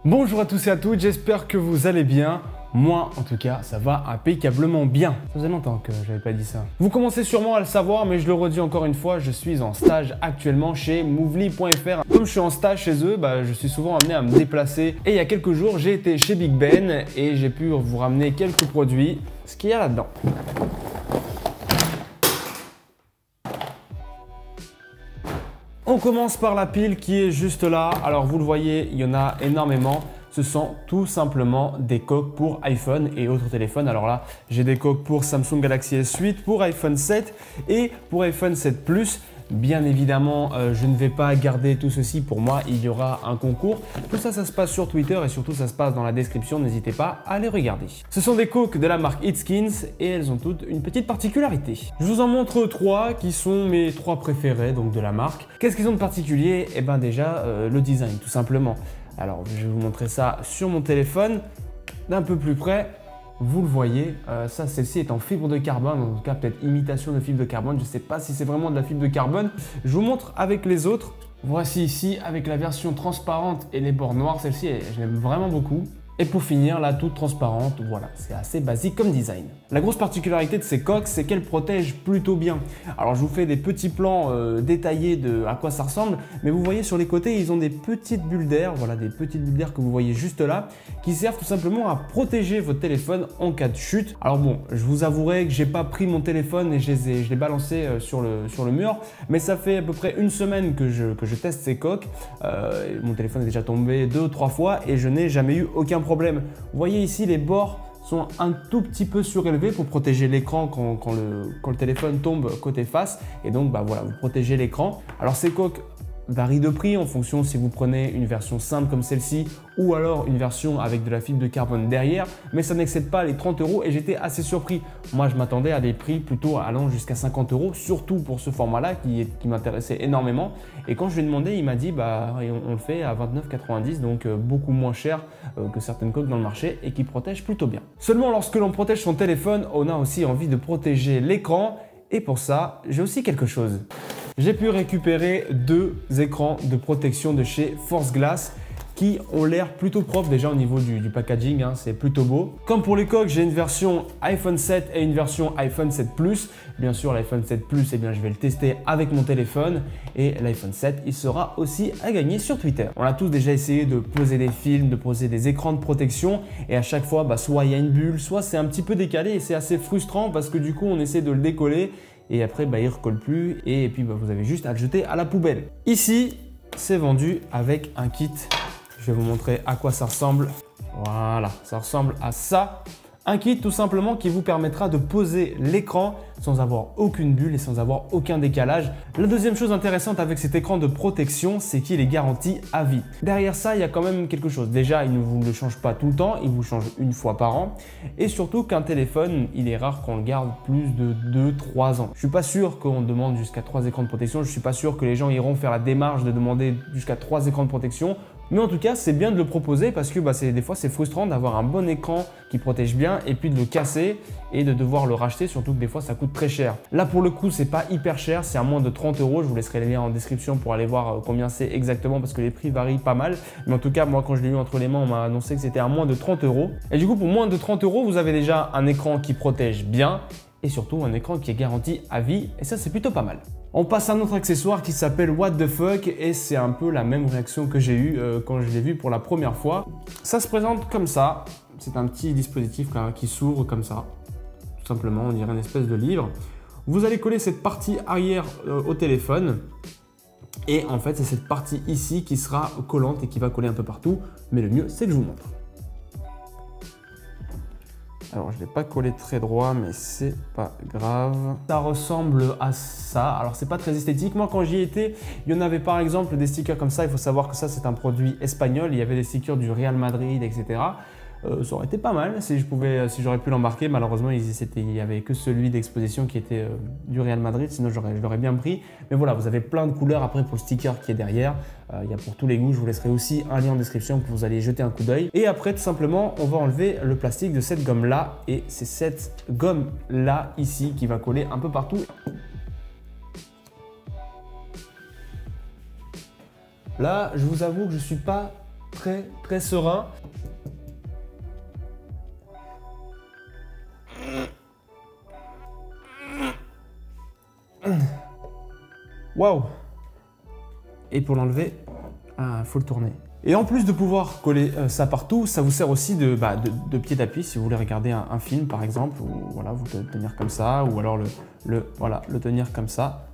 Bonjour à tous et à toutes, j'espère que vous allez bien. Moi, en tout cas, ça va impeccablement bien. Ça faisait longtemps que j'avais pas dit ça. Vous commencez sûrement à le savoir, mais je le redis encore une fois, je suis en stage actuellement chez Movely.fr. Comme je suis en stage chez eux, je suis souvent amené à me déplacer. Et il y a quelques jours, j'ai été chez Big Ben et j'ai pu vous ramener quelques produits. Ce qu'il y a là-dedans. On commence par la pile qui est juste là. Alors vous le voyez, il y en a énormément. Ce sont tout simplement des coques pour iPhone et autres téléphones. Alors là, j'ai des coques pour Samsung Galaxy S8, pour iPhone 7 et pour iPhone 7 Plus. Bien évidemment, je ne vais pas garder tout ceci pour moi, il y aura un concours. Tout ça, ça se passe sur Twitter et surtout ça se passe dans la description, n'hésitez pas à les regarder. Ce sont des coques de la marque Hitskins et elles ont toutes une petite particularité. Je vous en montre trois qui sont mes trois préférés donc de la marque. Qu'est-ce qu'ils ont de particulier? Eh bien déjà, le design tout simplement. Alors je vais vous montrer ça sur mon téléphone d'un peu plus près. Vous le voyez, celle-ci est en fibre de carbone, en tout cas peut-être imitation de fibre de carbone. Je ne sais pas si c'est vraiment de la fibre de carbone. Je vous montre avec les autres. Voici ici avec la version transparente et les bords noirs. Celle-ci, je l'aime vraiment beaucoup. Et pour finir, là, toute transparente, voilà, c'est assez basique comme design. La grosse particularité de ces coques, c'est qu'elles protègent plutôt bien. Alors, je vous fais des petits plans détaillés de à quoi ça ressemble, mais vous voyez sur les côtés, ils ont des petites bulles d'air, voilà, des petites bulles d'air que vous voyez juste là, qui servent tout simplement à protéger votre téléphone en cas de chute. Alors bon, je vous avouerai que j'ai pas pris mon téléphone et je l'ai balancé sur le mur, mais ça fait à peu près une semaine que je teste ces coques. Mon téléphone est déjà tombé 2 ou 3 fois et je n'ai jamais eu aucun problème. Vous voyez ici, les bords sont un tout petit peu surélevés pour protéger l'écran quand le téléphone tombe côté face. Et donc, voilà, vous protégez l'écran. Alors, ces coques varient de prix en fonction si vous prenez une version simple comme celle-ci ou alors une version avec de la fibre de carbone derrière, mais ça n'excède pas les 30 € et j'étais assez surpris. Moi, je m'attendais à des prix plutôt allant jusqu'à 50 €, surtout pour ce format-là qui m'intéressait énormément. Et quand je lui ai demandé, il m'a dit on le fait à 29,90 €, donc beaucoup moins cher que certaines coques dans le marché et qui protègent plutôt bien. Seulement, lorsque l'on protège son téléphone, on a aussi envie de protéger l'écran et pour ça, j'ai aussi quelque chose. J'ai pu récupérer 2 écrans de protection de chez Force Glass qui ont l'air plutôt propres déjà au niveau du packaging, hein, c'est plutôt beau. Comme pour les coques, j'ai une version iPhone 7 et une version iPhone 7 Plus. Bien sûr, l'iPhone 7 Plus, je vais le tester avec mon téléphone et l'iPhone 7, il sera aussi à gagner sur Twitter. On a tous déjà essayé de poser des films, de poser des écrans de protection et à chaque fois, soit il y a une bulle, soit c'est un petit peu décalé et c'est assez frustrant parce que du coup, on essaie de le décoller et après, il ne recolle plus et puis vous avez juste à le jeter à la poubelle. Ici, c'est vendu avec un kit. Je vais vous montrer à quoi ça ressemble. Voilà, ça ressemble à ça. Un kit tout simplement qui vous permettra de poser l'écran sans avoir aucune bulle et sans avoir aucun décalage. La deuxième chose intéressante avec cet écran de protection, c'est qu'il est garanti à vie. Derrière ça, il y a quand même quelque chose. Déjà, il ne vous le change pas tout le temps, il vous change une fois par an. Et surtout qu'un téléphone, il est rare qu'on le garde plus de 2-3 ans. Je ne suis pas sûr qu'on demande jusqu'à 3 écrans de protection. Je ne suis pas sûr que les gens iront faire la démarche de demander jusqu'à 3 écrans de protection. Mais en tout cas, c'est bien de le proposer parce que des fois, c'est frustrant d'avoir un bon écran qui protège bien et puis de le casser et de devoir le racheter, surtout que des fois, ça coûte très cher. Là, pour le coup, c'est pas hyper cher, c'est à moins de 30 €. Je vous laisserai les liens en description pour aller voir combien c'est exactement parce que les prix varient pas mal. Mais en tout cas, moi, quand je l'ai eu entre les mains, on m'a annoncé que c'était à moins de 30 €. Et du coup, pour moins de 30 €, vous avez déjà un écran qui protège bien et surtout un écran qui est garanti à vie et ça, c'est plutôt pas mal. On passe à un autre accessoire qui s'appelle What the fuck et c'est un peu la même réaction que j'ai eue quand je l'ai vu pour la première fois. Ça se présente comme ça, c'est un petit dispositif là, qui s'ouvre comme ça, tout simplement, on dirait une espèce de livre. Vous allez coller cette partie arrière au téléphone et en fait c'est cette partie ici qui sera collante et qui va coller un peu partout, mais le mieux c'est que je vous montre. Alors, je ne l'ai pas collé très droit, mais c'est pas grave. Ça ressemble à ça. Alors, c'est pas très esthétique. Moi, quand j'y étais, il y en avait par exemple des stickers comme ça. Il faut savoir que ça, c'est un produit espagnol. Il y avait des stickers du Real Madrid, etc. Ça aurait été pas mal si j'aurais pu l'embarquer. Malheureusement, il n'y avait que celui d'exposition qui était du Real Madrid, sinon je l'aurais bien pris. Mais voilà, vous avez plein de couleurs après pour le sticker qui est derrière. Il y a pour tous les goûts, je vous laisserai aussi un lien en description pour vous aller jeter un coup d'œil. Et après, tout simplement, on va enlever le plastique de cette gomme-là. Et c'est cette gomme-là ici qui va coller un peu partout. Là, je vous avoue que je ne suis pas très serein. Waouh! Et pour l'enlever, faut le tourner. Et en plus de pouvoir coller ça partout, ça vous sert aussi de pied d'appui si vous voulez regarder un film par exemple, ou voilà, vous le tenir comme ça, ou alors le tenir comme ça.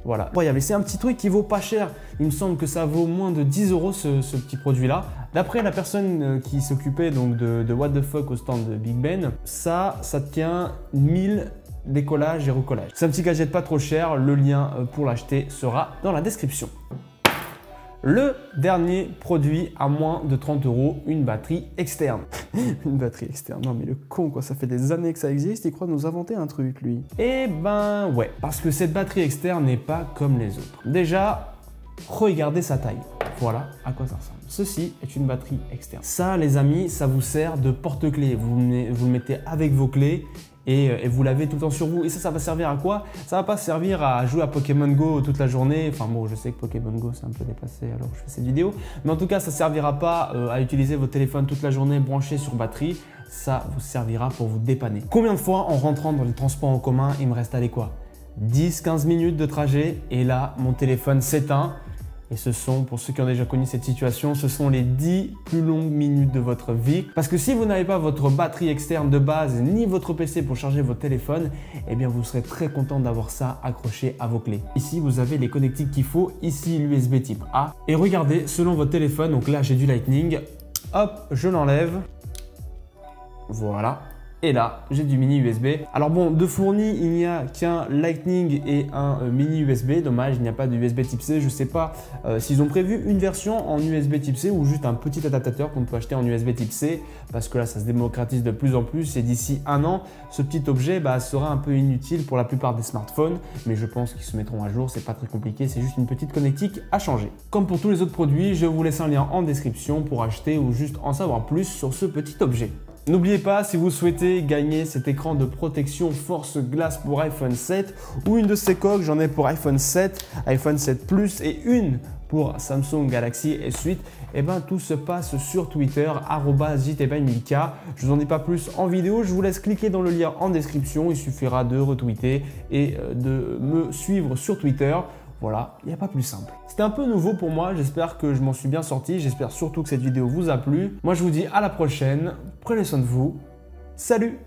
Voilà. C'est un petit truc qui vaut pas cher. Il me semble que ça vaut moins de 10 € ce petit produit-là. D'après la personne qui s'occupait donc de What the Fuck au stand de Big Ben, ça tient 1000 décollages et recollages. C'est un petit gadget pas trop cher. Le lien pour l'acheter sera dans la description. Le dernier produit à moins de 30 €, une batterie externe. Une batterie externe, non mais le con quoi, ça fait des années que ça existe, il croit nous inventer un truc lui. Eh ben ouais, parce que cette batterie externe n'est pas comme les autres. Déjà, regardez sa taille. Voilà à quoi ça ressemble. Ceci est une batterie externe. Ça les amis, ça vous sert de porte-clés. Vous le mettez avec vos clés et vous l'avez tout le temps sur vous. Et ça va servir à quoi? Ça va pas servir à jouer à Pokémon Go toute la journée. Enfin bon, je sais que Pokémon Go c'est un peu déplacé alors je fais cette vidéo. Mais en tout cas, ça servira pas à utiliser votre téléphone toute la journée branché sur batterie. Ça vous servira pour vous dépanner. Combien de fois en rentrant dans les transports en commun, il me reste allez quoi? 10-15 minutes de trajet et là, mon téléphone s'éteint. Et ce sont, pour ceux qui ont déjà connu cette situation, ce sont les 10 plus longues minutes de votre vie. Parce que si vous n'avez pas votre batterie externe de base, ni votre PC pour charger votre téléphone, eh bien vous serez très content d'avoir ça accroché à vos clés. Ici, vous avez les connectiques qu'il faut. Ici, l'USB type A. Et regardez, selon votre téléphone, donc là, j'ai du Lightning. Hop, je l'enlève. Voilà. Et là, j'ai du mini USB. Alors bon, de fourni, il n'y a qu'un Lightning et un mini USB. Dommage, il n'y a pas de USB type C. Je ne sais pas s'ils ont prévu une version en USB type C ou juste un petit adaptateur qu'on peut acheter en USB type C. Parce que là, ça se démocratise de plus en plus. Et d'ici un an, ce petit objet sera un peu inutile pour la plupart des smartphones. Mais je pense qu'ils se mettront à jour. C'est pas très compliqué. C'est juste une petite connectique à changer. Comme pour tous les autres produits, je vous laisse un lien en description pour acheter ou juste en savoir plus sur ce petit objet. N'oubliez pas, si vous souhaitez gagner cet écran de protection Force Glace pour iPhone 7 ou une de ces coques, j'en ai pour iPhone 7, iPhone 7 Plus et une pour Samsung Galaxy S8, et ben tout se passe sur Twitter, @jtby1000k. Je vous en dis pas plus en vidéo, je vous laisse cliquer dans le lien en description, il suffira de retweeter et de me suivre sur Twitter. Voilà, il n'y a pas plus simple. C'était un peu nouveau pour moi, j'espère que je m'en suis bien sorti, j'espère surtout que cette vidéo vous a plu. Moi je vous dis à la prochaine, prenez soin de vous, salut!